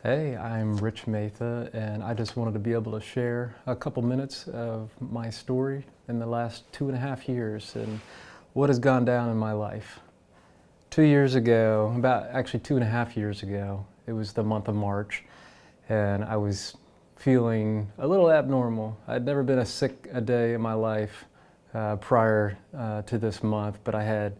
Hey, I'm Rich Maitha, and I just wanted to be able to share a couple minutes of my story in the last 2.5 years and what has gone down in my life. 2 years ago, about actually 2.5 years ago, it was the month of March, and I was feeling a little abnormal. I'd never been sick a day in my life prior to this month, but I had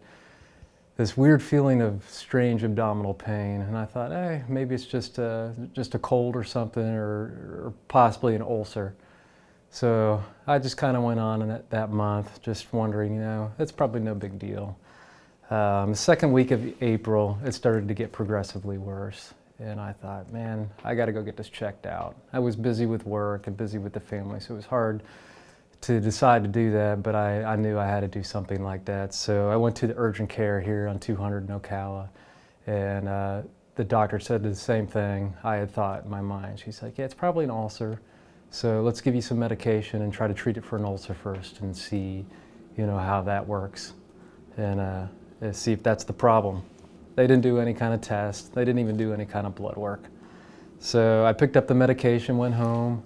this weird feeling of strange abdominal pain, and I thought, hey, maybe it's just a cold or something, or possibly an ulcer. So I just kind of went on in that month, just wondering, it's probably no big deal. The second week of April, it started to get progressively worse, and I thought, man, I got to go get this checked out. I was busy with work and busy with the family, so it was hard to decide to do that, but I knew I had to do something like that. So I went to the urgent care here on 200 in Ocala, and the doctor said the same thing I had thought in my mind. She's like, yeah, it's probably an ulcer, so let's give you some medication and try to treat it for an ulcer first and see, how that works, and see if that's the problem. They didn't do any kind of test. They didn't even do any kind of blood work. So I picked up the medication, went home.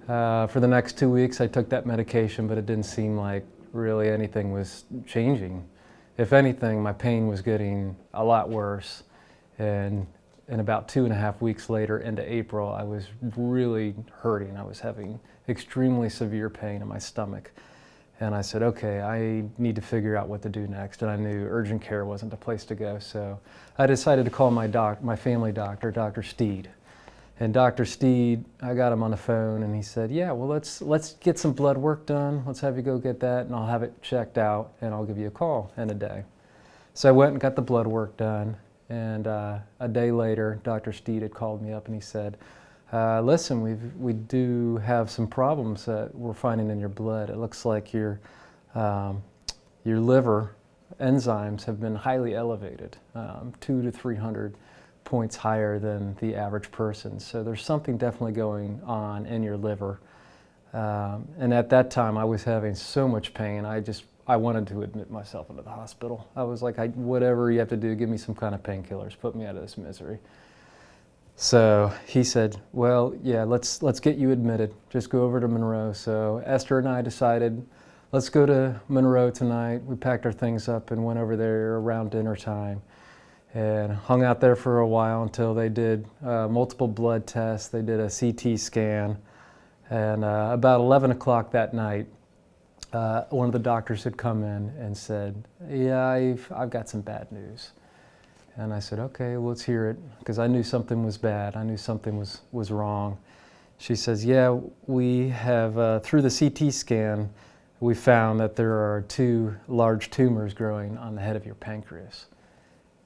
For the next 2 weeks, I took that medication, but it didn't seem like really anything was changing. If anything, my pain was getting a lot worse. And about 2.5 weeks later, into April, I was really hurting. I was having extremely severe pain in my stomach. And I said, okay, I need to figure out what to do next. And I knew urgent care wasn't the place to go. So I decided to call my family doctor, Dr. Steed. And Dr. Steed, I got him on the phone, and he said, yeah, well, let's get some blood work done. Let's have you go get that, and I'll have it checked out, and I'll give you a call in a day. So I went and got the blood work done, and a day later, Dr. Steed had called me up, and he said, listen, we do have some problems that we're finding in your blood. It looks like your liver enzymes have been highly elevated, 200 to 300 points higher than the average person. So there's something definitely going on in your liver. And at that time, I was having so much pain, I wanted to admit myself into the hospital. I was like, whatever you have to do, give me some kind of painkillers, put me out of this misery. So he said, well, yeah, let's get you admitted. Just go over to Monroe. So Esther and I decided, let's go to Monroe tonight. We packed our things up and went over there around dinner time, and hung out there for a while until they did multiple blood tests. They did a CT scan, and about 11 o'clock that night, one of the doctors had come in and said, yeah, I've got some bad news. And I said, okay, well, let's hear it, because I knew something was bad. I knew something was wrong. She says, yeah, we have, through the CT scan, we found that there are 2 large tumors growing on the head of your pancreas.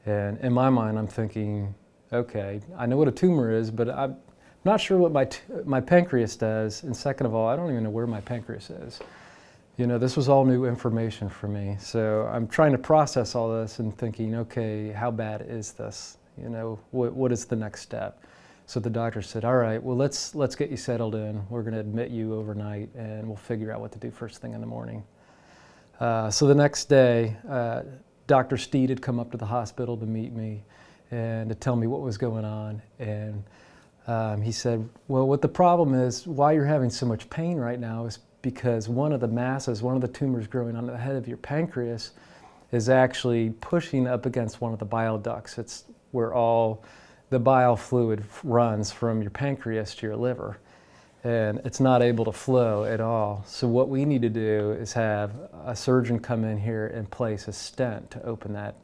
And in my mind, I'm thinking, okay, I know what a tumor is, but I'm not sure what my pancreas does. And second of all, I don't even know where my pancreas is. This was all new information for me. So I'm trying to process all this and thinking, okay, how bad is this? What is the next step? So the doctor said, all right, well, let's get you settled in. We're going to admit you overnight, and we'll figure out what to do first thing in the morning. So the next day, Dr. Steed had come up to the hospital to meet me and to tell me what was going on. And he said, well, what the problem is, why you're having so much pain right now is because one of the tumors growing on the head of your pancreas is actually pushing up against one of the bile ducts. It's where all the bile fluid runs from your pancreas to your liver. And it's not able to flow at all. So what we need to do is have a surgeon come in here and place a stent to open that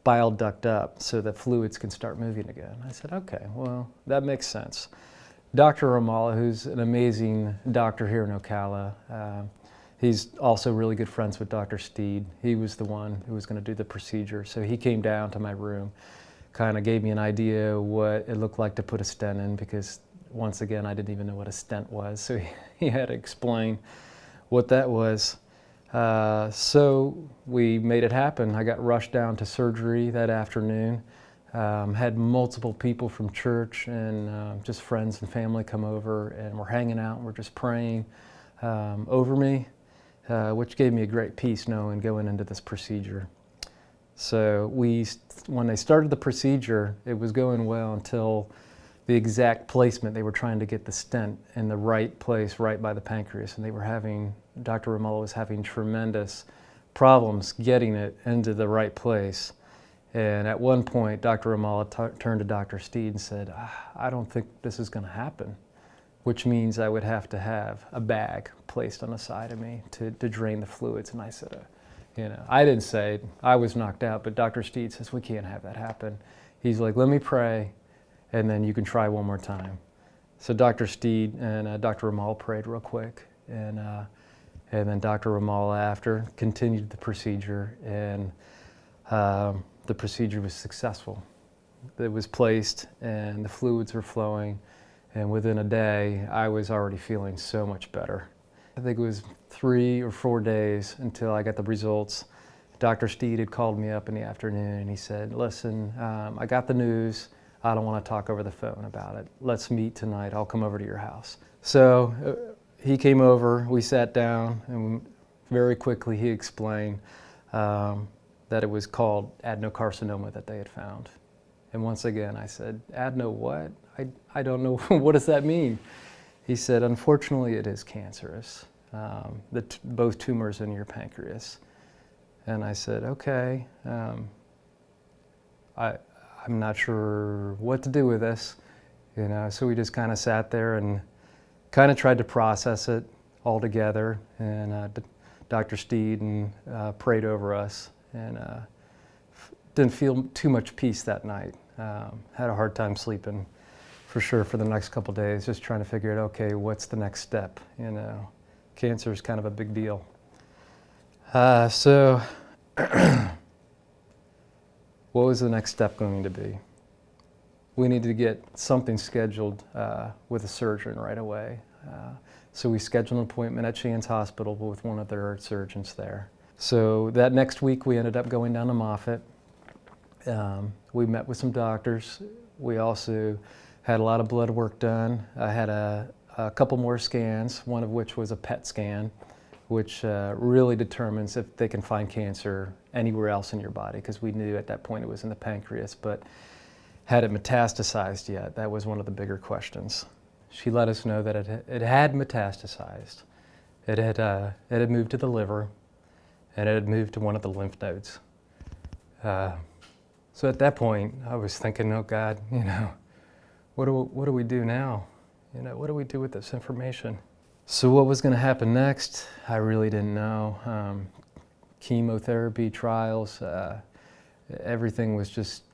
bile duct up so the fluids can start moving again. I said, okay, well, that makes sense. Dr. Ramallah, who's an amazing doctor here in Ocala, he's also really good friends with Dr. Steed. He was the one who was going to do the procedure. So he came down to my room, kind of gave me an idea what it looked like to put a stent in, because once again, I didn't even know what a stent was, so he had to explain what that was. So we made it happen. I got rushed down to surgery that afternoon. Had multiple people from church and just friends and family come over, and we're hanging out and we're just praying over me, which gave me a great peace knowing going into this procedure. So when they started the procedure, it was going well until the exact placement. They were trying to get the stent in the right place, right by the pancreas, and Dr. Ramallah was having tremendous problems getting it into the right place. And at one point, Dr. Ramallah turned to Dr. Steed and said, I don't think this is going to happen, which means I would have to have a bag placed on the side of me to drain the fluids. And I said, I didn't say it. I was knocked out, but Dr. Steed says, we can't have that happen. He's like, let me pray, and then you can try one more time. So Dr. Steed and Dr. Ramallah prayed real quick, and then Dr. Ramallah after continued the procedure, and the procedure was successful. It was placed, and the fluids were flowing, and within a day, I was already feeling so much better. I think it was 3 or 4 days until I got the results. Dr. Steed had called me up in the afternoon, and he said, listen, I got the news. I don't want to talk over the phone about it. Let's meet tonight. I'll come over to your house. So he came over, we sat down, and very quickly he explained that it was called adenocarcinoma that they had found. And once again, I said, adeno what? I don't know, what does that mean? He said, unfortunately, it is cancerous, both tumors in your pancreas. And I said, okay, I'm not sure what to do with this, so we just kind of sat there and kind of tried to process it all together, and Dr. Steed prayed over us, and didn't feel too much peace that night. Had a hard time sleeping for sure for the next couple of days, just trying to figure out, okay, what's the next step? Cancer is kind of a big deal. So what was the next step going to be? We needed to get something scheduled with a surgeon right away. So we scheduled an appointment at Shands Hospital with one of their surgeons there. So that next week we ended up going down to Moffitt. We met with some doctors. We also had a lot of blood work done. I had a couple more scans, one of which was a PET scan, which really determines if they can find cancer anywhere else in your body, because we knew at that point it was in the pancreas, but had it metastasized yet? That was one of the bigger questions. She let us know that it had metastasized. It had moved to the liver, and it had moved to one of the lymph nodes. So at that point, I was thinking, oh God, what do we do now? What do we do with this information? So what was going to happen next, I really didn't know. Chemotherapy trials, everything was just,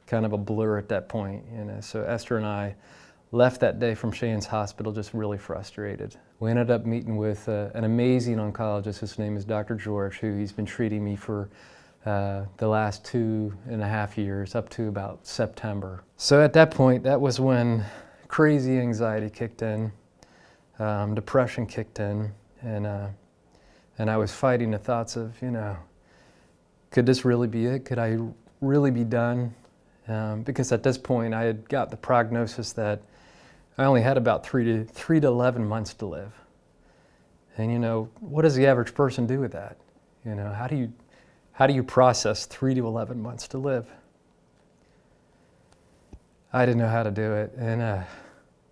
kind of a blur at that point. So Esther and I left that day from Shands Hospital just really frustrated. We ended up meeting with an amazing oncologist. His name is Dr. George, who he's been treating me for the last 2.5 years, up to about September. So at that point, that was when crazy anxiety kicked in, depression kicked in, and I was fighting the thoughts of, could this really be it? Could I really be done? Because at this point, I had got the prognosis that I only had about 3 to 11 months to live. And what does the average person do with that? How do you process 3 to 11 months to live? I didn't know how to do it,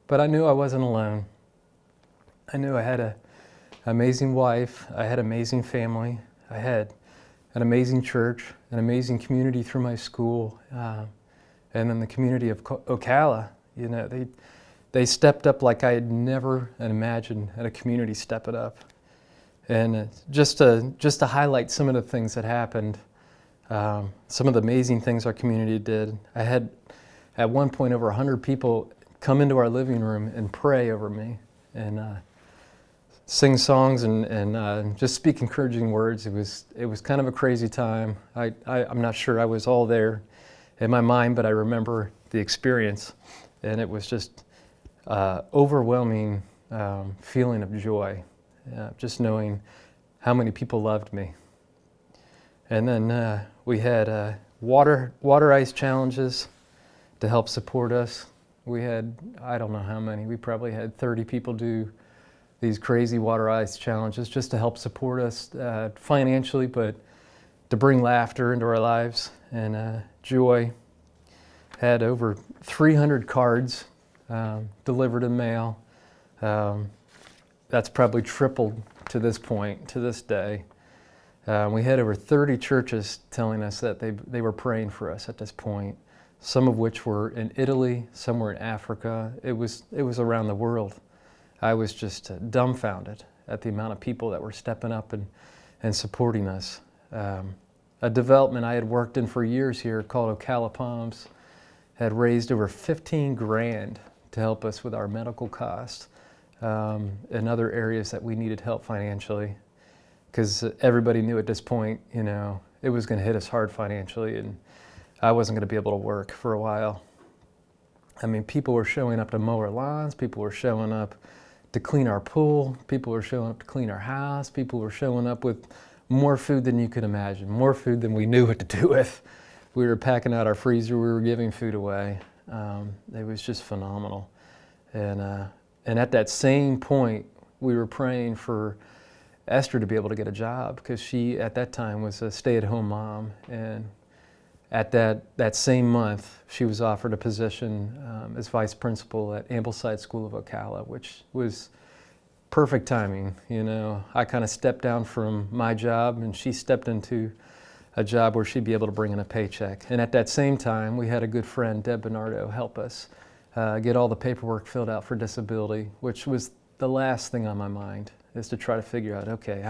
but I knew I wasn't alone. I knew I had an amazing wife, I had an amazing family, I had an amazing church, an amazing community through my school, and then the community of Ocala. They stepped up like I had never imagined a community stepping up. And just to highlight some of the things that happened, some of the amazing things our community did. I had at one point over 100 people come into our living room and pray over me, and sing songs and just speak encouraging words. It was kind of a crazy time. I'm not sure I was all there in my mind, but I remember the experience, and it was just overwhelming feeling of joy, just knowing how many people loved me. And then we had water ice challenges to help support us. We had, I don't know how many, we probably had 30 people do these crazy water ice challenges just to help support us financially, but to bring laughter into our lives and joy. had over 300 cards delivered in mail. That's probably tripled to this point, to this day. We had over 30 churches telling us that they were praying for us at this point, some of which were in Italy, some were in Africa. It was around the world. I was just dumbfounded at the amount of people that were stepping up and supporting us. A development I had worked in for years here called Ocala Palms had raised over 15 grand to help us with our medical costs and other areas that we needed help financially, because everybody knew at this point, you know, it was going to hit us hard financially, and I wasn't going to be able to work for a while. I mean, people were showing up to mow our lawns, people were showing up to clean our pool, people were showing up to clean our house, people were showing up with more food than you could imagine, more food than we knew what to do with. We were packing out our freezer, we were giving food away. It was just phenomenal. And at that same point, we were praying for Esther to be able to get a job, because she, at that time, was a stay-at-home mom. And at that same month, she was offered a position as vice principal at Ambleside School of Ocala, which was perfect timing. You know, I kind of stepped down from my job, and she stepped into a job where she'd be able to bring in a paycheck. And at that same time, we had a good friend, Deb Bernardo, help us get all the paperwork filled out for disability, which was the last thing on my mind, is to try to figure out, okay,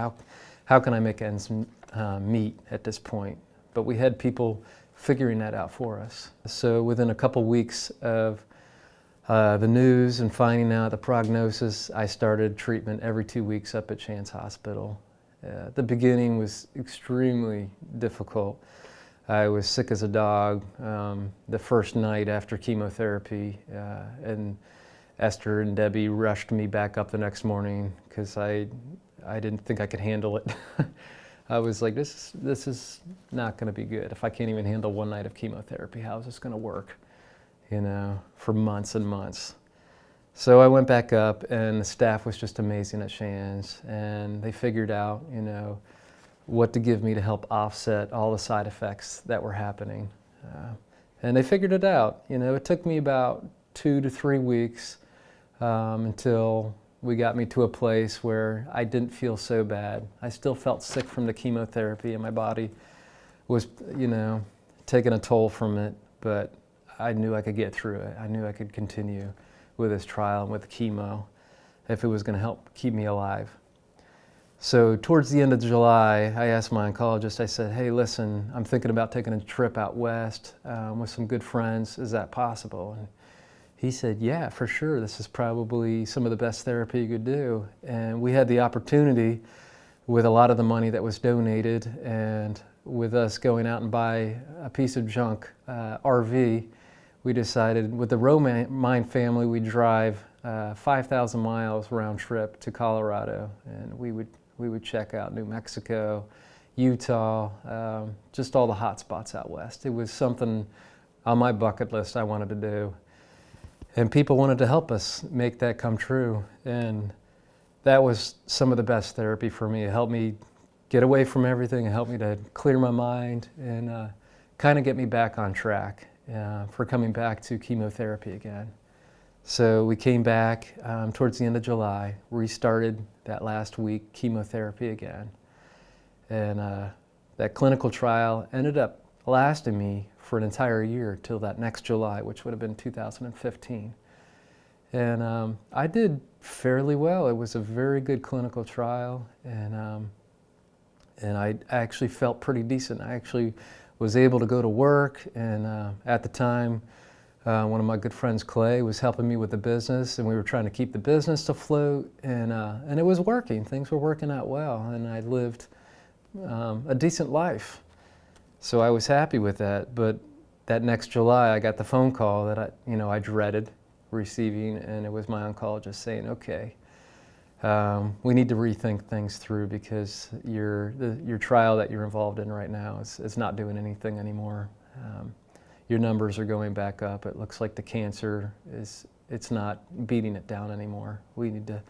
how can I make ends meet at this point? But we had people figuring that out for us. So within a couple weeks of the news and finding out the prognosis, I started treatment every 2 weeks up at Shands Hospital. The beginning was extremely difficult. I was sick as a dog the first night after chemotherapy, and Esther and Debbie rushed me back up the next morning because I didn't think I could handle it. I was like, this is not going to be good. If I can't even handle one night of chemotherapy, how is this going to work? You know, for months and months. So I went back up, and the staff was just amazing at Shands, and they figured out, you know, what to give me to help offset all the side effects that were happening. And they figured it out. You know, it took me about 2 to 3 weeks until we got me to a place where I didn't feel so bad. I still felt sick from the chemotherapy, and my body was, you know, taking a toll from it, but I knew I could get through it. I knew I could continue with this trial and with the chemo if it was going to help keep me alive. So towards the end of July, I asked my oncologist, I said, hey, listen, I'm thinking about taking a trip out west with some good friends. Is that possible? And he said, yeah, for sure. This is probably some of the best therapy you could do. And we had the opportunity, with a lot of the money that was donated and with us going out and buy a piece of junk RV, we decided with the Romine family, we'd drive 5,000 miles round trip to Colorado, and we would check out New Mexico, Utah, just all the hot spots out west. It was something on my bucket list I wanted to do. And people wanted to help us make that come true. And that was some of the best therapy for me. It helped me get away from everything. It helped me to clear my mind and kind of get me back on track for coming back to chemotherapy again. So we came back towards the end of July, restarted that last week chemotherapy again. And that clinical trial ended up lasting me for an entire year till that next July, which would have been 2015. And I did fairly well. It was a very good clinical trial, and I actually felt pretty decent. I actually was able to go to work, and at the time, one of my good friends, Clay, was helping me with the business, and we were trying to keep the business afloat, and it was working. Things were working out well, and I lived a decent life. So I was happy with that. But that next July, I got the phone call that I dreaded receiving, and it was my oncologist saying, okay, we need to rethink things through, because your trial that you're involved in right now is not doing anything anymore. Your numbers are going back up. It looks like the cancer it's not beating it down anymore. We need to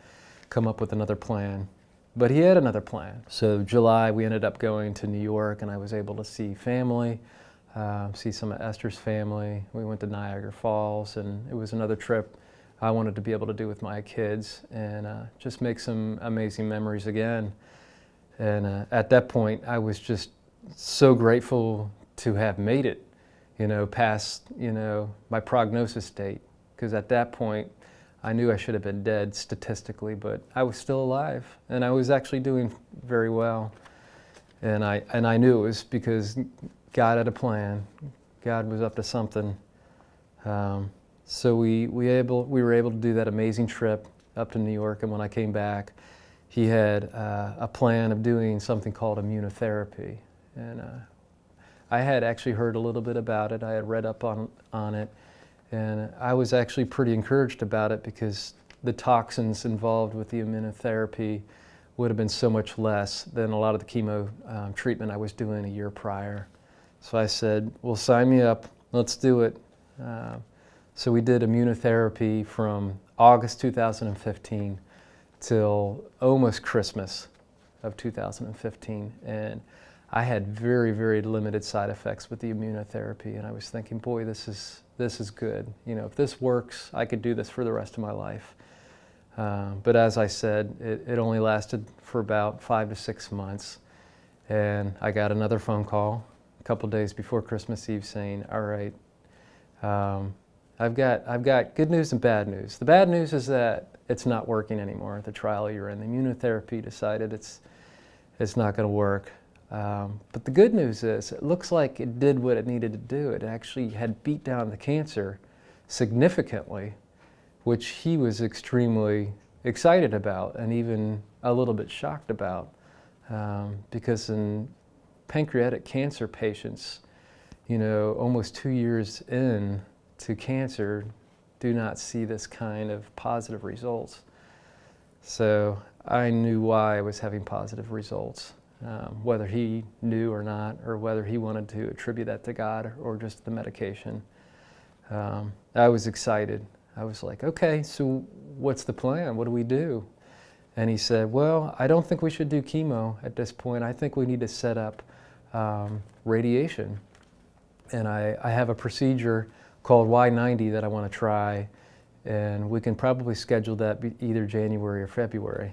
come up with another plan. But he had another plan. So July, we ended up going to New York, and I was able to see family. see some of Esther's family. We went to Niagara Falls, and it was another trip I wanted to be able to do with my kids and just make some amazing memories again. And at that point, I was just so grateful to have made it, past, my prognosis date. Because at that point, I knew I should have been dead statistically, but I was still alive, and I was actually doing very well. And I knew it was because God had a plan. God was up to something. So we were able to do that amazing trip up to New York, and when I came back, he had a plan of doing something called immunotherapy. And I had actually heard a little bit about it. I had read up on it, and I was actually pretty encouraged about it because the toxins involved with the immunotherapy would have been so much less than a lot of the chemo treatment I was doing a year prior. So I said, well, sign me up, let's do it. So we did immunotherapy from August 2015 till almost Christmas of 2015. And I had very, very limited side effects with the immunotherapy. And I was thinking, boy, this is good. If this works, I could do this for the rest of my life. But as I said, it only lasted for about 5 to 6 months. And I got another phone call a couple days before Christmas Eve saying, all right, I've got good news and bad news. The bad news is that it's not working anymore, the trial you're in. The immunotherapy decided it's not going to work. But the good news is it looks like it did what it needed to do. It actually had beat down the cancer significantly, which he was extremely excited about and even a little bit shocked about. Because in pancreatic cancer patients, almost 2 years in to cancer, do not see this kind of positive results. So I knew why I was having positive results, whether he knew or not, or whether he wanted to attribute that to God or just the medication. I was excited. I was like, okay, so what's the plan? What do we do? And he said, well, I don't think we should do chemo at this point. I think we need to set up radiation. And I have a procedure called Y90 that I want to try, and we can probably schedule that either January or February.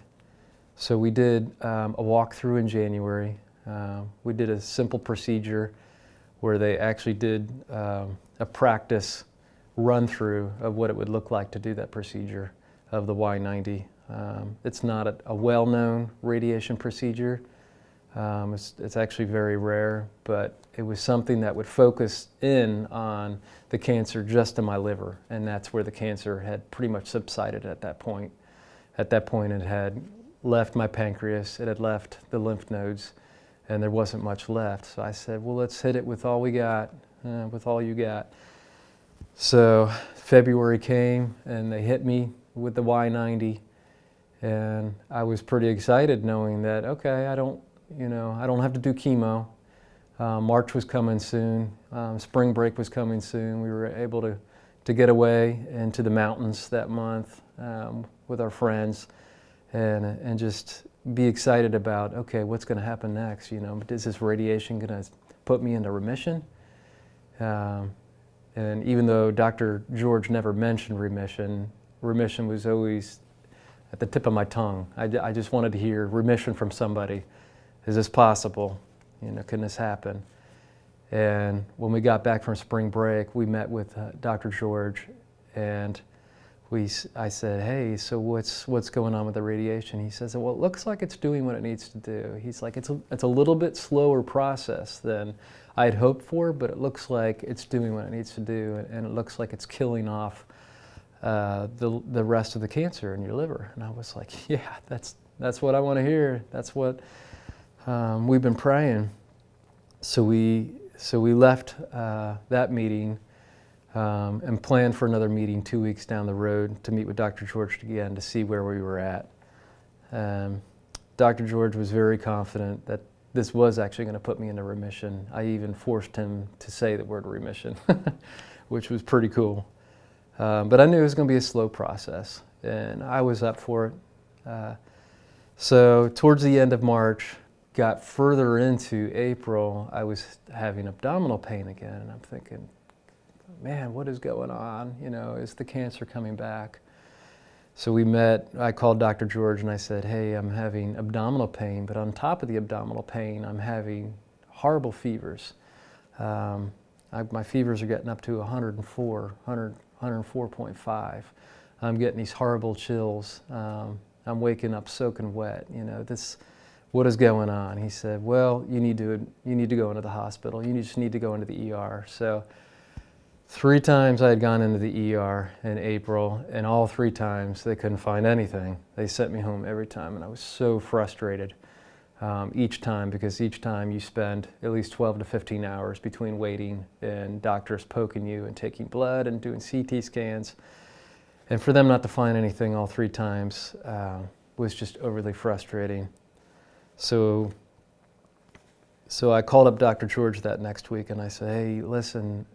So we did a walkthrough in January. We did a simple procedure where they actually did a practice run-through of what it would look like to do that procedure of the Y90. It's not a well-known radiation procedure. It's actually very rare, but it was something that would focus in on the cancer just in my liver, and that's where the cancer had pretty much subsided at that point. At that point, it had left my pancreas, it had left the lymph nodes, and there wasn't much left. So I said, well, let's hit it with all we got, with all you got. So February came, and they hit me with the Y90, and I was pretty excited knowing that, okay, I don't have to do chemo. March was coming soon. Spring break was coming soon. We were able to get away into the mountains that month with our friends and just be excited about, okay, what's going to happen next? Is this radiation going to put me into remission? And even though Dr. George never mentioned remission, remission was always at the tip of my tongue. I just wanted to hear remission from somebody. Is this possible? Can this happen? And when we got back from spring break, we met with Dr. George, and I said, hey, so what's going on with the radiation? He says, well, it looks like it's doing what it needs to do. He's like, it's a little bit slower process than I had hoped for, but it looks like it's doing what it needs to do, and it looks like it's killing off the rest of the cancer in your liver. And I was like, yeah, that's what I want to hear. That's what we've been praying. So we left that meeting and planned for another meeting 2 weeks down the road to meet with Dr. George again to see where we were at. Dr. George was very confident that this was actually going to put me into remission. I even forced him to say the word remission, which was pretty cool. But I knew it was going to be a slow process, and I was up for it. So towards the end of March, got further into April, I was having abdominal pain again, and I'm thinking, man, what is going on? You know, is the cancer coming back? So we met, I called Dr. George and I said, hey, I'm having abdominal pain, but on top of the abdominal pain, I'm having horrible fevers. My fevers are getting up to 104.5. I'm getting these horrible chills. I'm waking up soaking wet. You know, what is going on? He said, well, you need to go into the hospital. You just need to go into the ER. So 3 times I had gone into the ER in April, and all 3 times they couldn't find anything. They sent me home every time, and I was so frustrated each time, because each time you spend at least 12 to 15 hours between waiting and doctors poking you and taking blood and doing CT scans. And for them not to find anything all 3 times was just overly frustrating. So I called up Dr. George that next week and I said, hey, listen,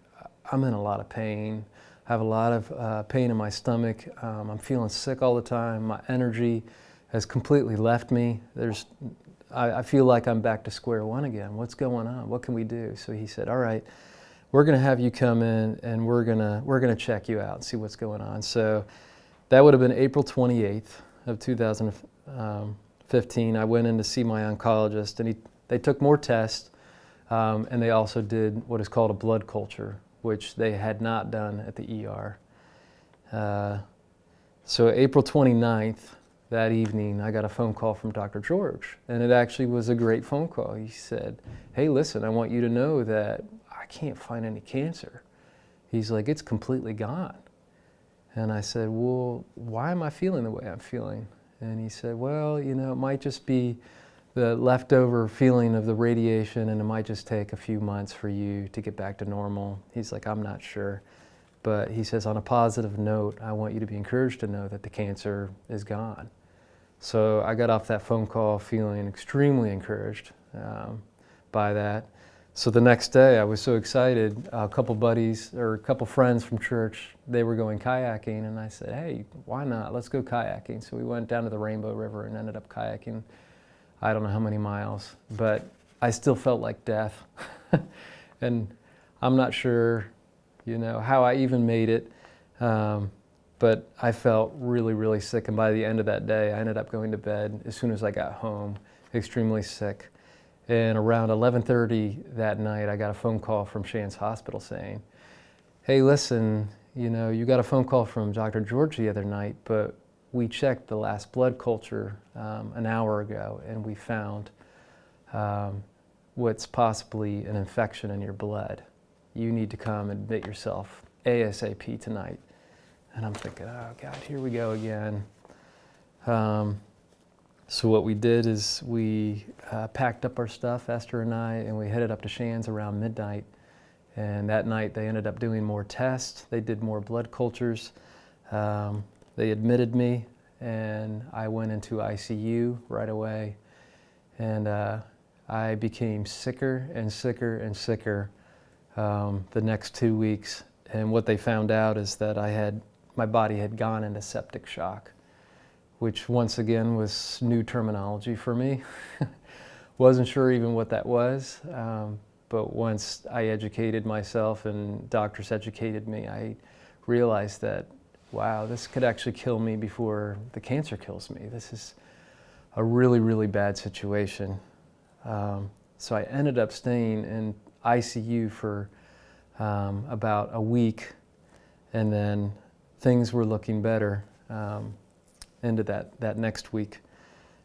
I'm in a lot of pain. I have a lot of pain in my stomach. I'm feeling sick all the time. My energy has completely left me. I feel like I'm back to square one again. What's going on? What can we do? So he said, all right, we're going to have you come in and we're gonna check you out and see what's going on. So that would have been April 28th of 2015. I went in to see my oncologist, and they took more tests, and they also did what is called a blood culture, which they had not done at the ER. So April 29th, that evening, I got a phone call from Dr. George, and it actually was a great phone call. He said, hey, listen, I want you to know that I can't find any cancer. He's like, it's completely gone. And I said, well, why am I feeling the way I'm feeling? And he said, well, you know, it might just be the leftover feeling of the radiation, and it might just take a few months for you to get back to normal. He's like, I'm not sure. But he says, on a positive note, I want you to be encouraged to know that the cancer is gone. So I got off that phone call feeling extremely encouraged by that. So the next day I was so excited. A couple buddies or a couple friends from church, they were going kayaking, and I said, hey, why not? Let's go kayaking. So we went down to the Rainbow River and ended up kayaking I don't know how many miles, but I still felt like death. And I'm not sure, you know, how I even made it, but I felt really, really sick. And by the end of that day, I ended up going to bed as soon as I got home, extremely sick. And around 11:30 that night, I got a phone call from Shands Hospital saying, hey, listen, you know, you got a phone call from Dr. George the other night, but we checked the last blood culture an hour ago, and we found what's possibly an infection in your blood. You need to come and admit yourself ASAP tonight. And I'm thinking, oh God, here we go again. So what we did is we packed up our stuff, Esther and I, and we headed up to Shands around midnight. And that night they ended up doing more tests. They did more blood cultures. They admitted me, and I went into ICU right away. And I became sicker and sicker and sicker the next 2 weeks. And what they found out is that my body had gone into septic shock, which once again was new terminology for me. Wasn't sure even what that was, but once I educated myself and doctors educated me, I realized that, wow, this could actually kill me before the cancer kills me. This is a really, really bad situation. So I ended up staying in ICU for about a week, and then things were looking better into that next week.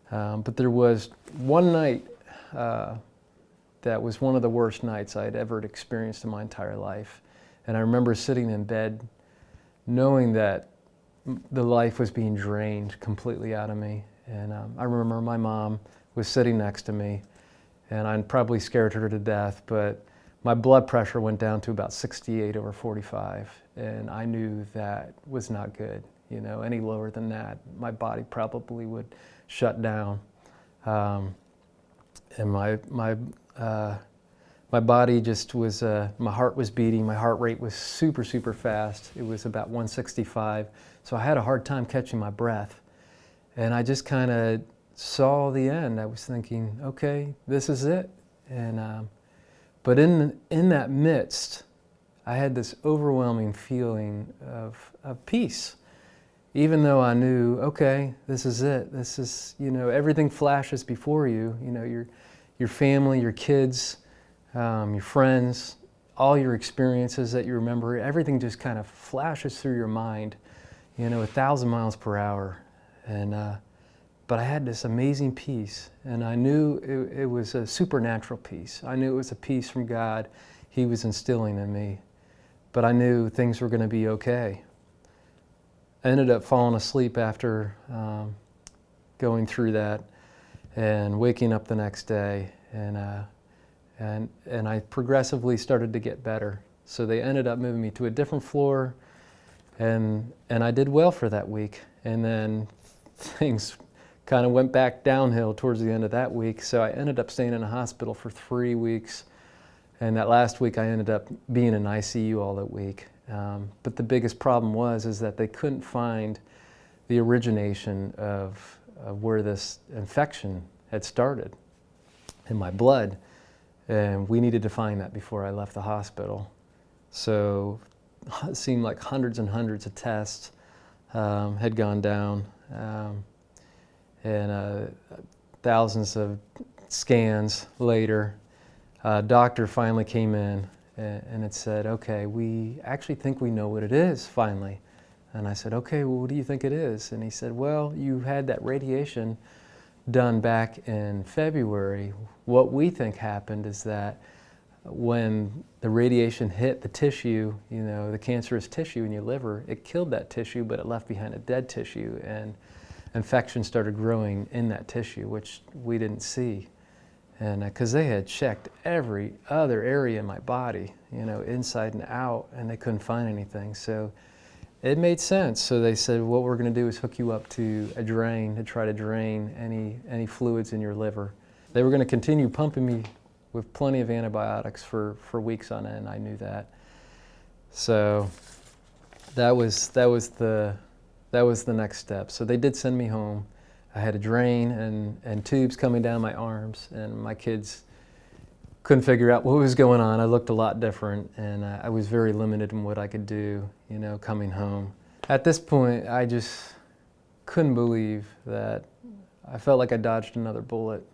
But there was one night that was one of the worst nights I'd ever experienced in my entire life. And I remember sitting in bed knowing that the life was being drained completely out of me. And I remember my mom was sitting next to me, and I probably scared her to death, but my blood pressure went down to about 68/45, and I knew that was not good. You know, any lower than that, my body probably would shut down. And my body just was, my heart was beating, my heart rate was super, super fast. It was about 165, so I had a hard time catching my breath. And I just kind of saw the end, I was thinking, okay, this is it. And but in that midst, I had this overwhelming feeling of peace. Even though I knew, okay, this is it. This is, everything flashes before you. Your family, your kids, your friends, all your experiences that you remember, everything just kind of flashes through your mind, 1,000 miles per hour. And but I had this amazing peace, and I knew it was a supernatural peace. I knew it was a peace from God He was instilling in me. But I knew things were going to be okay. I ended up falling asleep after going through that, and waking up the next day, and I progressively started to get better. So they ended up moving me to a different floor, and I did well for that week. And then things kind of went back downhill towards the end of that week. So I ended up staying in a hospital for 3 weeks. And that last week I ended up being in ICU all that week. But the biggest problem is that they couldn't find the origination of where this infection had started in my blood. And we needed to find that before I left the hospital. So it seemed like hundreds and hundreds of tests had gone down. And thousands of scans later, a doctor finally came in and it said, okay, we actually think we know what it is, finally. And I said, okay, well, what do you think it is? And he said, well, you had that radiation done back in February. What we think happened is that when the radiation hit the tissue, the cancerous tissue in your liver, it killed that tissue, but it left behind a dead tissue, and infection started growing in that tissue, which we didn't see. And because they had checked every other area in my body, inside and out, and they couldn't find anything. So it made sense. So they said, what we're going to do is hook you up to a drain to try to drain any fluids in your liver. They were going to continue pumping me with plenty of antibiotics for weeks on end. I knew that. So that was the next step. So they did send me home. I had a drain and tubes coming down my arms, and my kids couldn't figure out what was going on. I looked a lot different, and I was very limited in what I could do, coming home. At this point, I just couldn't believe that I felt like I dodged another bullet.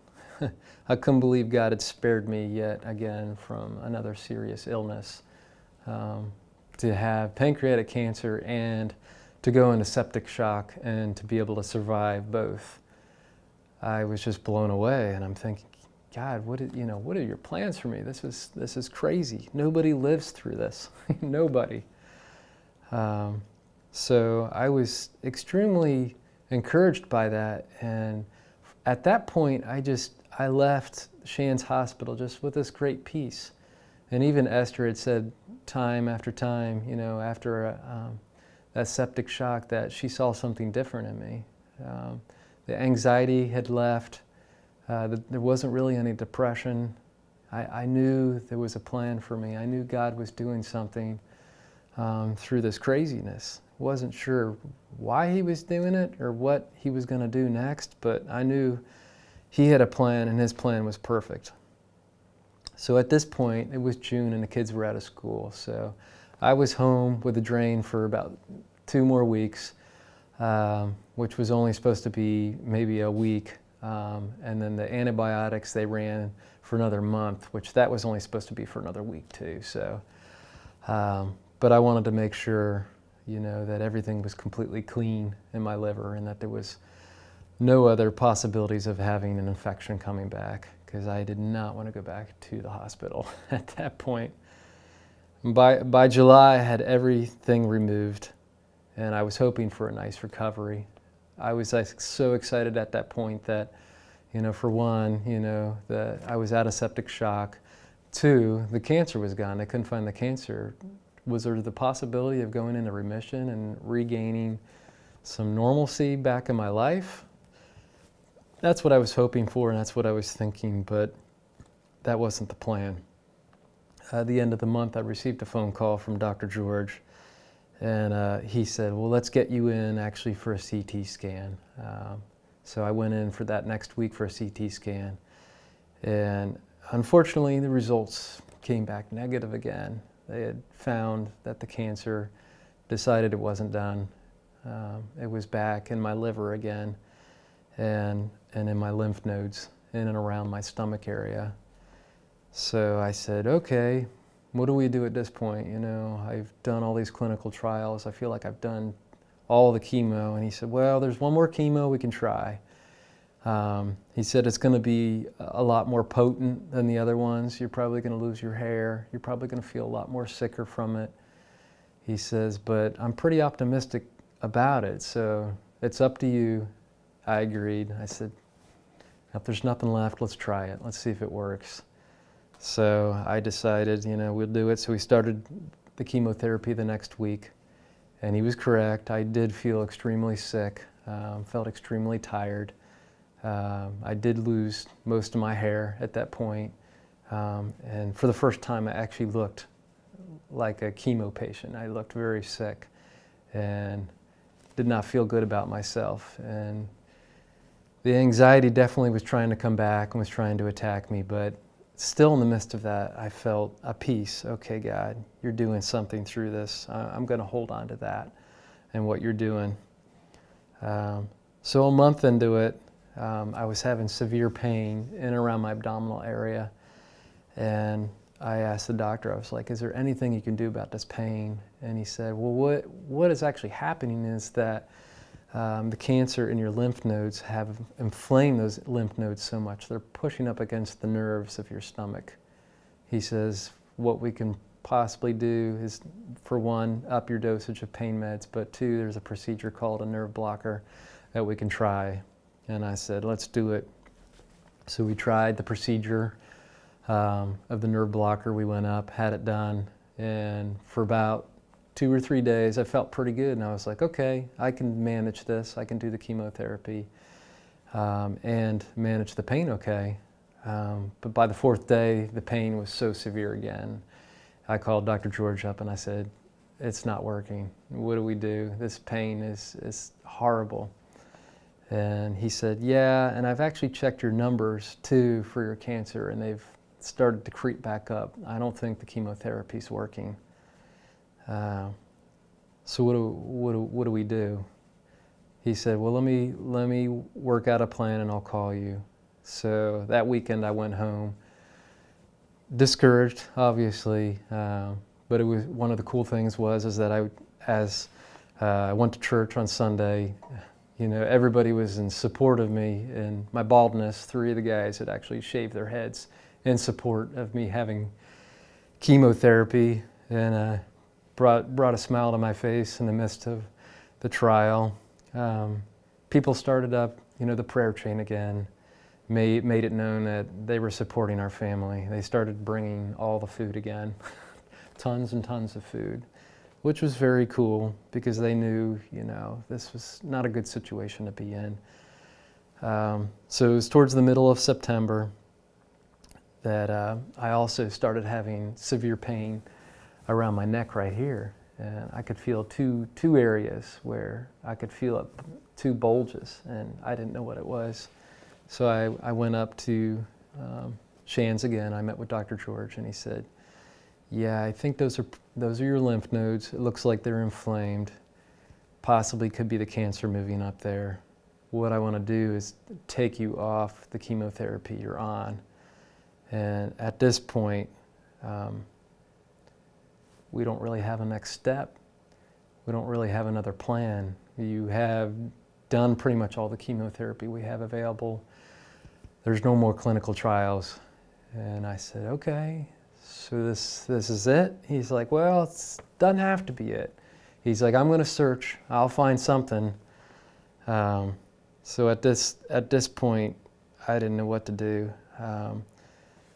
I couldn't believe God had spared me yet again from another serious illness. To have pancreatic cancer and to go into septic shock and to be able to survive both. I was just blown away, and I'm thinking, God, what are your plans for me? This is crazy. Nobody lives through this. Nobody. So I was extremely encouraged by that, and at that point I left Shands Hospital just with this great peace. And even Esther had said time after time, after that septic shock, that she saw something different in me. The anxiety had left. There wasn't really any depression. I knew there was a plan for me. I knew God was doing something through this craziness. Wasn't sure why He was doing it or what He was going to do next, but I knew He had a plan, and His plan was perfect. So at this point, it was June and the kids were out of school. So I was home with a drain for about 2 more weeks, which was only supposed to be maybe a week. And then the antibiotics, they ran for another month, which that was only supposed to be for another week too. So, but I wanted to make sure, that everything was completely clean in my liver and that there was no other possibilities of having an infection coming back, because I did not want to go back to the hospital at that point. By July, I had everything removed, and I was hoping for a nice recovery. I was so excited at that point that, for one, that I was out of septic shock. 2, the cancer was gone. They couldn't find the cancer. Was there the possibility of going into remission and regaining some normalcy back in my life? That's what I was hoping for, and that's what I was thinking, but that wasn't the plan. At the end of the month, I received a phone call from Dr. George, and he said, well, let's get you in actually for a CT scan. So I went in for that next week for a CT scan. And unfortunately, the results came back negative again. They had found that the cancer decided it wasn't done. It was back in my liver again and in my lymph nodes in and around my stomach area. So I said, okay, what do we do at this point? You know, I've done all these clinical trials. I feel like I've done all the chemo. And he said, well, there's one more chemo we can try. He said it's going to be a lot more potent than the other ones. You're probably going to lose your hair. You're probably going to feel a lot more sicker from it. He says, but I'm pretty optimistic about it, so it's up to you. I agreed. I said, if there's nothing left, let's try it. Let's see if it works. So I decided, you know, we'll do it. So we started the chemotherapy the next week, and he was correct. I did feel extremely sick, felt extremely tired. I did lose most of my hair at that point, and for the first time I actually looked like a chemo patient. I looked very sick and did not feel good about myself. And the anxiety definitely was trying to come back and was trying to attack me, but still in the midst of that, I felt a peace. Okay, God, you're doing something through this. I'm going to hold on to that and what you're doing. So a month into it, I was having severe pain in and around my abdominal area, and I asked the doctor, I was like, is there anything you can do about this pain? And he said, well, what is actually happening is that the cancer in your lymph nodes have inflamed those lymph nodes so much, they're pushing up against the nerves of your stomach. He says, what we can possibly do is, for one, up your dosage of pain meds, but two, there's a procedure called a nerve blocker that we can try. And I said, let's do it. So we tried the procedure of the nerve blocker. We went up, had it done, and for about 2 or 3 days I felt pretty good, and I was like, okay, I can manage this. I can do the chemotherapy and manage the pain okay. But by the 4th day, the pain was so severe again. I called Dr. George up and I said, it's not working. What do we do? This pain is horrible. And he said, yeah, and I've actually checked your numbers too for your cancer, and they've started to creep back up. I don't think the chemotherapy's working. So what do we do? He said, well, let me work out a plan and I'll call you. So that weekend I went home, discouraged, obviously, but it was one of the cool things was that I went to church on Sunday. You know, everybody was in support of me and my baldness. 3 of the guys had actually shaved their heads in support of me having chemotherapy, and brought a smile to my face in the midst of the trial. People started up, you know, the prayer chain again, made it known that they were supporting our family. They started bringing all the food again, tons and tons of food, which was very cool because they knew, you know, this was not a good situation to be in. So it was towards the middle of September that I also started having severe pain around my neck right here. And I could feel two areas where I could feel 2 bulges, and I didn't know what it was. So I went up to Shands again. I met with Dr. George, and he said, yeah, I think those are your lymph nodes. It looks like they're inflamed. Possibly could be the cancer moving up there. What I want to do is take you off the chemotherapy you're on. And at this point, we don't really have a next step. We don't really have another plan. You have done pretty much all the chemotherapy we have available. There's no more clinical trials. And I said, okay, so this is it? He's like, well, it doesn't have to be it. He's like, I'm going to search. I'll find something. So at this point, I didn't know what to do.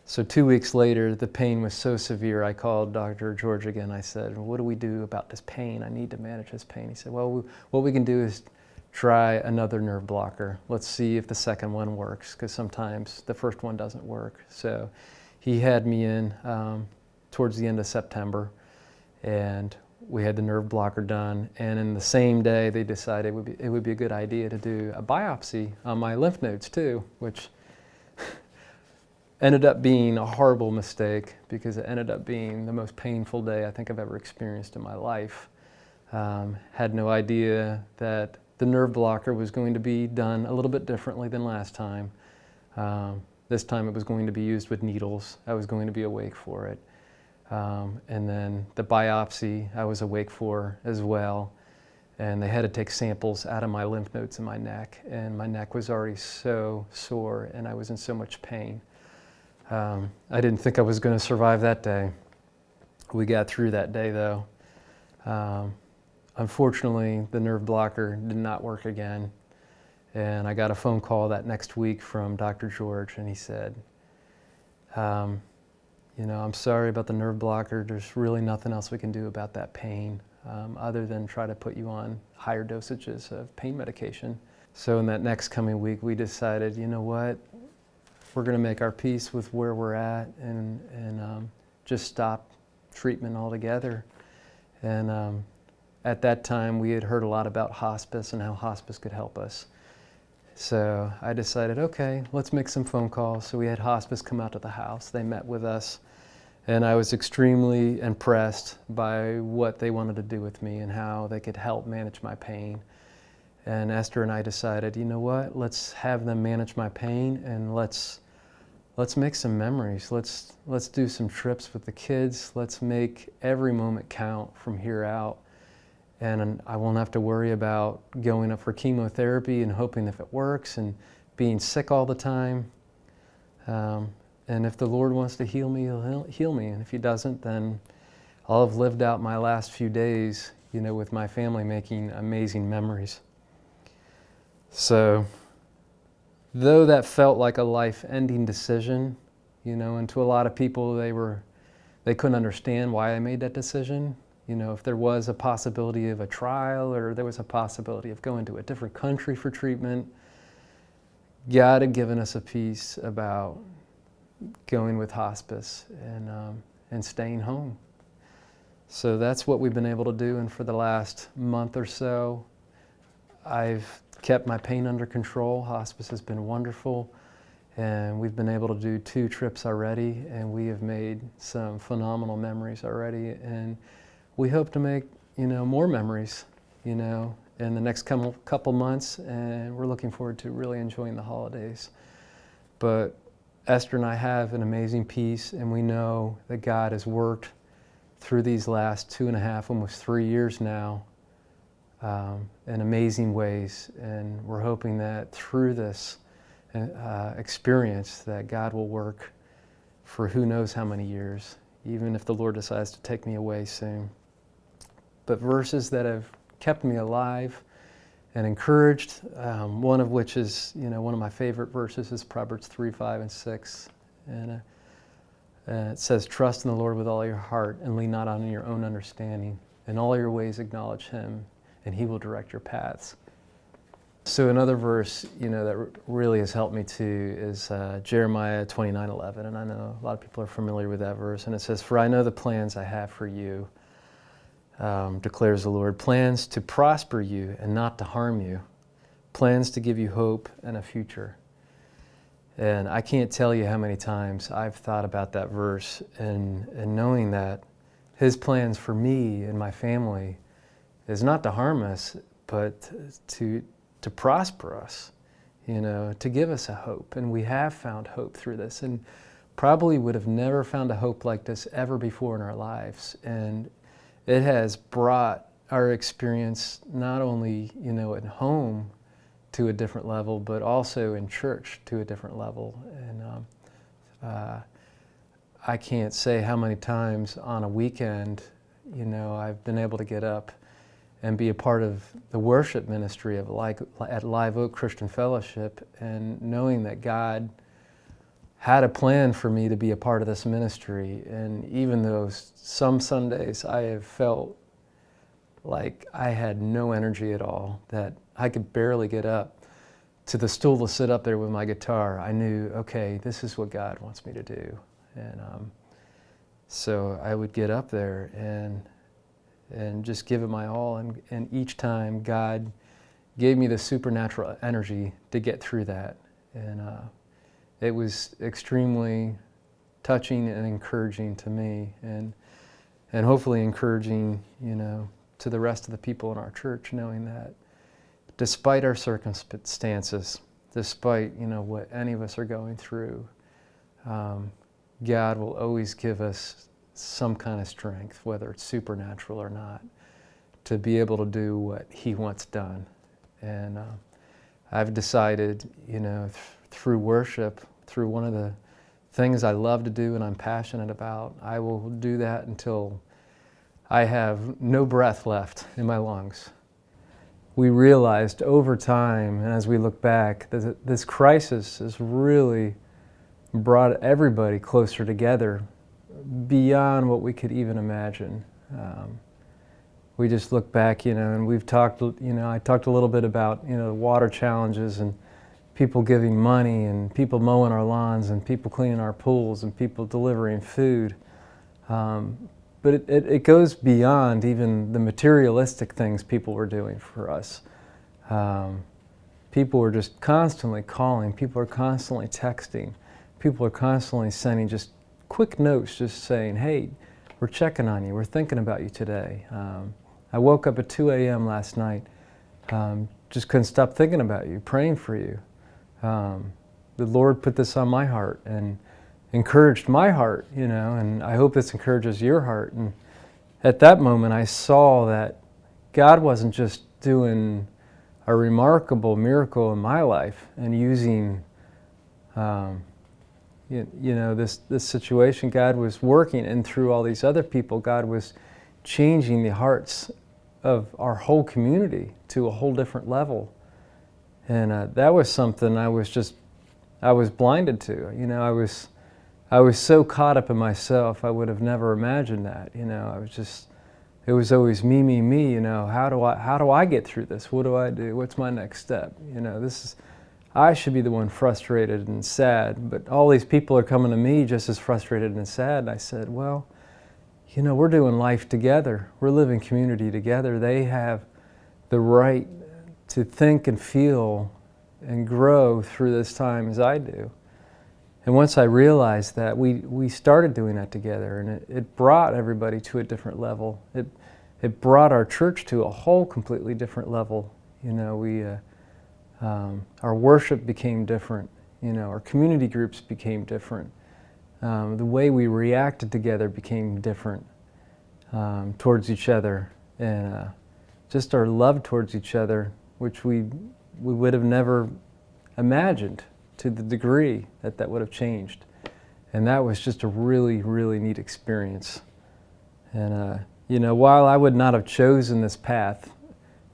So 2 weeks later, the pain was so severe, I called Dr. George again. I said, what do we do about this pain? I need to manage this pain. He said, well, what we can do is try another nerve blocker. Let's see if the second one works, because sometimes the first one doesn't work. So he had me in towards the end of September, and we had the nerve blocker done, and in the same day they decided it would be a good idea to do a biopsy on my lymph nodes too, which ended up being a horrible mistake because it ended up being the most painful day I think I've ever experienced in my life. Had no idea that the nerve blocker was going to be done a little bit differently than last time. This time it was going to be used with needles. I was going to be awake for it. And then the biopsy I was awake for as well. And they had to take samples out of my lymph nodes in my neck. And my neck was already so sore and I was in so much pain. I didn't think I was going to survive that day. We got through that day though. Unfortunately, the nerve blocker did not work again. And I got a phone call that next week from Dr. George, and he said, you know, I'm sorry about the nerve blocker. There's really nothing else we can do about that pain other than try to put you on higher dosages of pain medication. So in that next coming week, we decided, you know what, we're going to make our peace with where we're at and just stop treatment altogether. And at that time, we had heard a lot about hospice and how hospice could help us. So I decided, okay, let's make some phone calls. So we had hospice come out to the house. They met with us, and I was extremely impressed by what they wanted to do with me and how they could help manage my pain. And Esther and I decided, you know what, let's have them manage my pain and let's make some memories. Let's do some trips with the kids. Let's make every moment count from here out. And I won't have to worry about going up for chemotherapy and hoping if it works and being sick all the time. And if the Lord wants to heal me, He'll heal me. And if He doesn't, then I'll have lived out my last few days, you know, with my family making amazing memories. So, though that felt like a life-ending decision, you know, and to a lot of people they couldn't understand why I made that decision. You know, if there was a possibility of a trial or there was a possibility of going to a different country for treatment, God had given us a peace about going with hospice and staying home. So that's what we've been able to do. And for the last month or so, I've kept my pain under control. Hospice has been wonderful. And we've been able to do 2 trips already. And we have made some phenomenal memories already. And we hope to make, you know, more memories, you know, in the next couple months. And we're looking forward to really enjoying the holidays. But Esther and I have an amazing peace. And we know that God has worked through these last 2.5, almost 3 years now, in amazing ways, and we're hoping that through this experience that God will work for who knows how many years, even if the Lord decides to take me away soon. But verses that have kept me alive and encouraged, one of which is, you know, one of my favorite verses is Proverbs 3, 5, and 6, and it says, "Trust in the Lord with all your heart and lean not on your own understanding. In all your ways acknowledge Him, and He will direct your paths." So another verse, you know, that really has helped me too is Jeremiah 29:11, and I know a lot of people are familiar with that verse. And it says, "For I know the plans I have for you, declares the Lord, plans to prosper you and not to harm you, plans to give you hope and a future." And I can't tell you how many times I've thought about that verse and knowing that His plans for me and my family is not to harm us, but to prosper us, you know, to give us a hope. And we have found hope through this, and probably would have never found a hope like this ever before in our lives. And it has brought our experience not only, you know, at home to a different level, but also in church to a different level. And I can't say how many times on a weekend, you know, I've been able to get up and be a part of the worship ministry of at Live Oak Christian Fellowship, and knowing that God had a plan for me to be a part of this ministry. And even though some Sundays I have felt like I had no energy at all, that I could barely get up to the stool to sit up there with my guitar, I knew, okay, this is what God wants me to do. And so I would get up there, and and just give it my all. And each time God gave me the supernatural energy to get through that. And it was extremely touching and encouraging to me, and hopefully encouraging, to the rest of the people in our church, knowing that despite our circumstances, despite, what any of us are going through, God will always give us some kind of strength, whether it's supernatural or not, to be able to do what He wants done. And I've decided, through worship, through one of the things I love to do and I'm passionate about, I will do that until I have no breath left in my lungs. We realized over time, and as we look back, that this crisis has really brought everybody closer together beyond what we could even imagine. We just look back, and we've talked, I talked a little bit about, water challenges and people giving money and people mowing our lawns and people cleaning our pools and people delivering food. But it goes beyond even the materialistic things people were doing for us. People were just constantly calling, people are constantly texting, people are constantly sending just quick notes just saying, hey, we're checking on you, we're thinking about you today. I woke up at 2 a.m. last night, just couldn't stop thinking about you, praying for you. The Lord put this on my heart and encouraged my heart, and I hope this encourages your heart. And at that moment, I saw that God wasn't just doing a remarkable miracle in my life and using, this situation. God was working, and through all these other people, God was changing the hearts of our whole community to a whole different level. And that was something I was blinded to. I was so caught up in myself, I would have never imagined that. It was always me. How do I get through this? What do I do? What's my next step? I should be the one frustrated and sad, but all these people are coming to me just as frustrated and sad. And I said, well, we're doing life together. We're living community together. They have the right to think and feel and grow through this time as I do. And once I realized that, we started doing that together, and it brought everybody to a different level. It brought our church to a whole completely different level. Our worship became different. Our community groups became different. The way we reacted together became different towards each other, and just our love towards each other, which we would have never imagined to the degree that would have changed. And that was just a really, really neat experience. And while I would not have chosen this path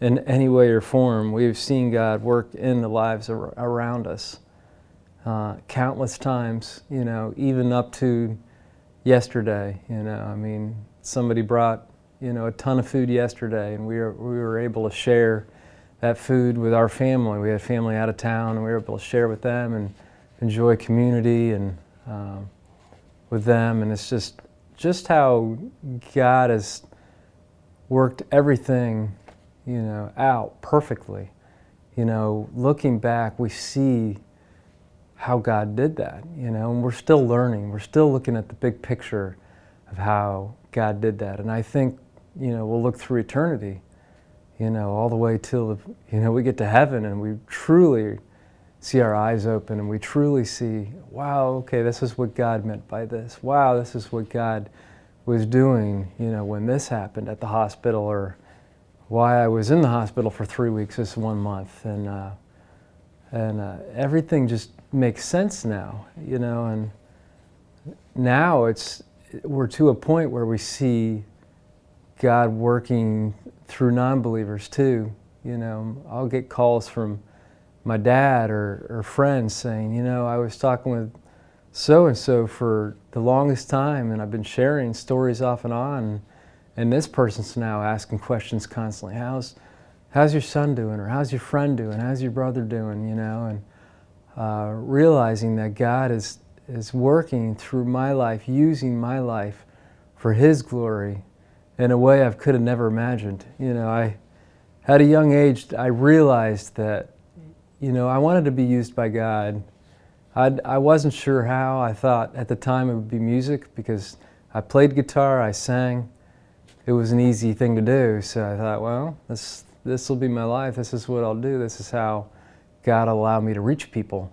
in any way or form, we've seen God work in the lives around us countless times, even up to yesterday. Somebody brought, a ton of food yesterday, and we were able to share that food with our family. We had family out of town, and we were able to share with them and enjoy community and with them. And it's just how God has worked everything, out perfectly. Looking back, we see how God did that, and we're still learning. We're still looking at the big picture of how God did that. And I think, we'll look through eternity, all the way till, we get to heaven, and we truly see our eyes open, and we truly see, wow, okay, this is what God meant by this. Wow, this is what God was doing, when this happened at the hospital, or why I was in the hospital for 3 weeks this 1 month. And everything just makes sense now, and now we're to a point where we see God working through non-believers too. I'll get calls from my dad or friends saying, I was talking with so-and-so for the longest time, and I've been sharing stories off and on, and this person's now asking questions constantly. How's your son doing? Or how's your friend doing? How's your brother doing? And realizing that God is working through my life, using my life for His glory, in a way I could have never imagined. At a young age, I realized that, I wanted to be used by God. I wasn't sure how. I thought at the time it would be music because I played guitar, I sang. It was an easy thing to do. So I thought, well, this will be my life. This is what I'll do. This is how God allowed me to reach people.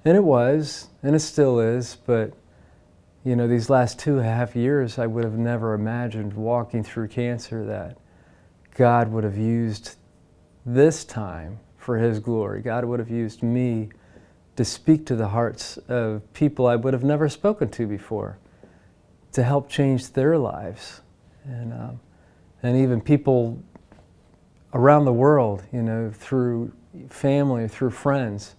And it was, and it still is, but these last 2.5 years, I would have never imagined walking through cancer that God would have used this time for His glory. God would have used me to speak to the hearts of people I would have never spoken to before, to help change their lives. And even people around the world, through family, through friends.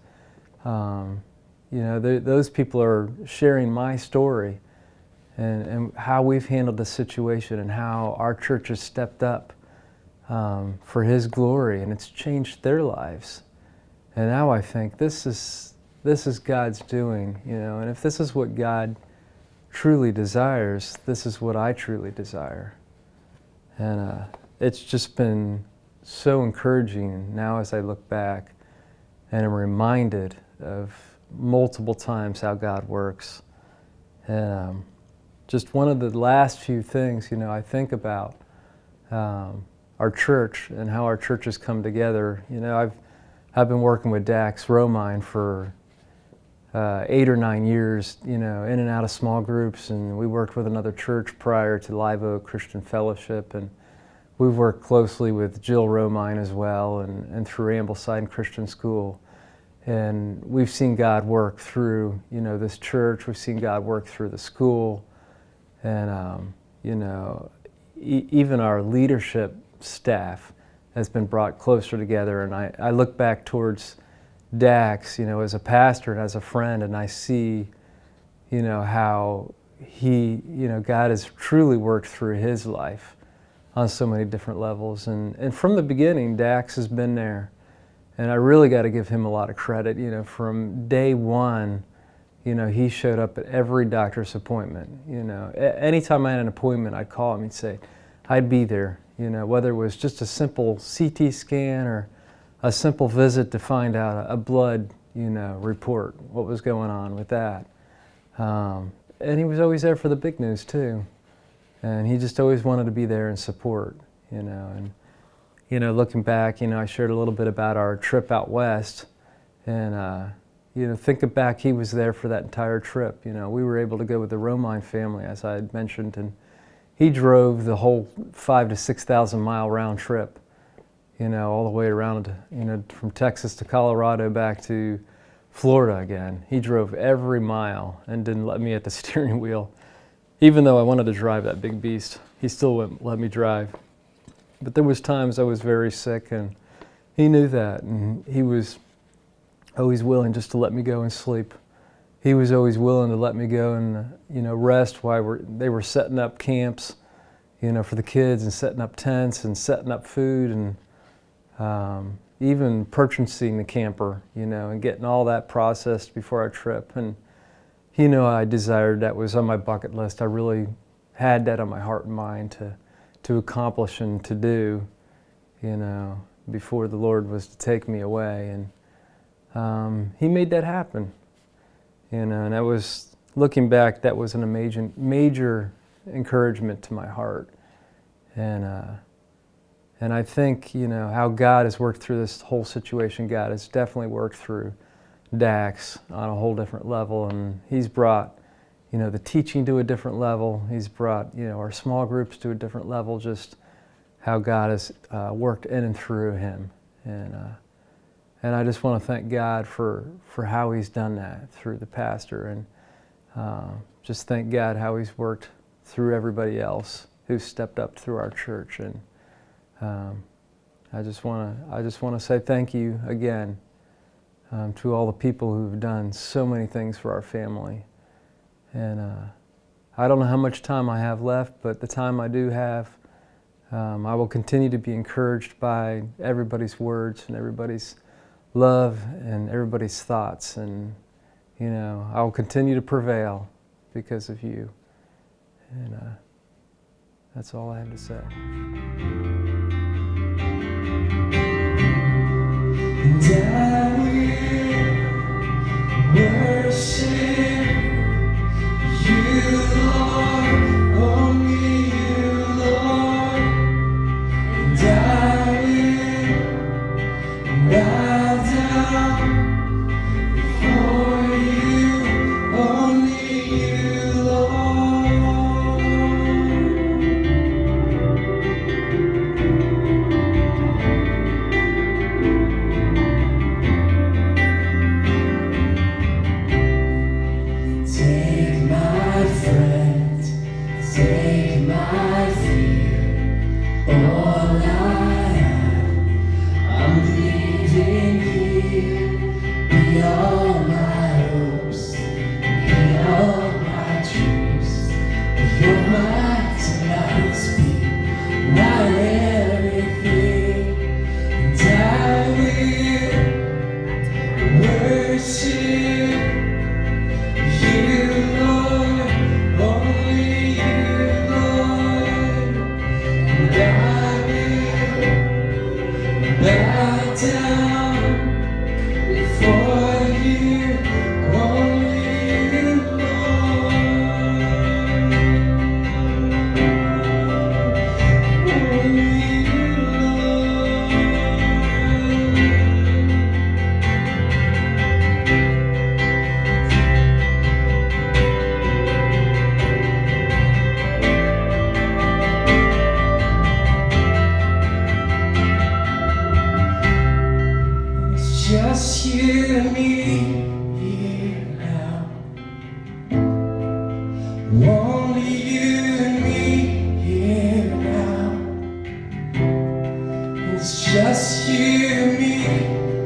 Those people are sharing my story and how we've handled the situation and how our church has stepped up for His glory, and it's changed their lives. And now I think this is God's doing, and if this is what God truly desires, this is what I truly desire. And it's just been so encouraging now as I look back and am reminded of multiple times how God works. And just one of the last few things, I think about our church and how our church has come together. I've been working with Dax Romine for 8 or 9 years, in and out of small groups, and we worked with another church prior to Live Oak Christian Fellowship, and we've worked closely with Jill Romine as well, and through Ambleside Christian School. And we've seen God work through, this church. We've seen God work through the school, and even our leadership staff has been brought closer together. And I look back towards Dax, as a pastor and as a friend, and I see, how he, God has truly worked through his life on so many different levels. And from the beginning, Dax has been there. And I really got to give him a lot of credit. From day one, he showed up at every doctor's appointment. Anytime I had an appointment, I'd call him and say, I'd be there. Whether it was just a simple CT scan or a simple visit to find out a blood, report, what was going on with that. And he was always there for the big news too. And he just always wanted to be there and support, and looking back, I shared a little bit about our trip out west, and thinking back, he was there for that entire trip. We were able to go with the Romine family, as I had mentioned, and he drove the whole 5,000 to 6,000 mile round trip, all the way around, from Texas to Colorado back to Florida again. He drove every mile and didn't let me at the steering wheel, even though I wanted to drive that big beast. He still wouldn't let me drive. But there was times I was very sick, and he knew that, and he was always willing just to let me go and sleep. He was always willing to let me go and rest while they were setting up camps, for the kids, and setting up tents and setting up food, and even purchasing the camper, and getting all that processed before our trip. And I desired, that was on my bucket list. I really had that on my heart and mind to accomplish and to do, before the Lord was to take me away. And He made that happen. And that was, looking back, that was an amazing, major encouragement to my heart. And I think, how God has worked through this whole situation. God has definitely worked through Dax on a whole different level, and He's brought the teaching to a different level. He's brought, our small groups to a different level, just how God has worked in and through him. And I just want to thank God for how He's done that through the pastor, and just thank God how He's worked through everybody else who's stepped up through our church. And I just want to say thank you again to all the people who've done so many things for our family. And I don't know how much time I have left, but the time I do have, I will continue to be encouraged by everybody's words and everybody's love and everybody's thoughts. And, I will continue to prevail because of you. And That's all I have to say. And I will worship you, Lord, only you, Lord. And I will bow down before you, only you, Lord. Take my friend, take my fear, all I am, I'm leaving here. Be all my hopes, be all my dreams, you're my tonight's beat, my everything. And I will worship you, Lord, only you, Lord. And I will bow down before you, only you, Lord. Only you, It's just you and me here now. Only you and me here now. It's just you and me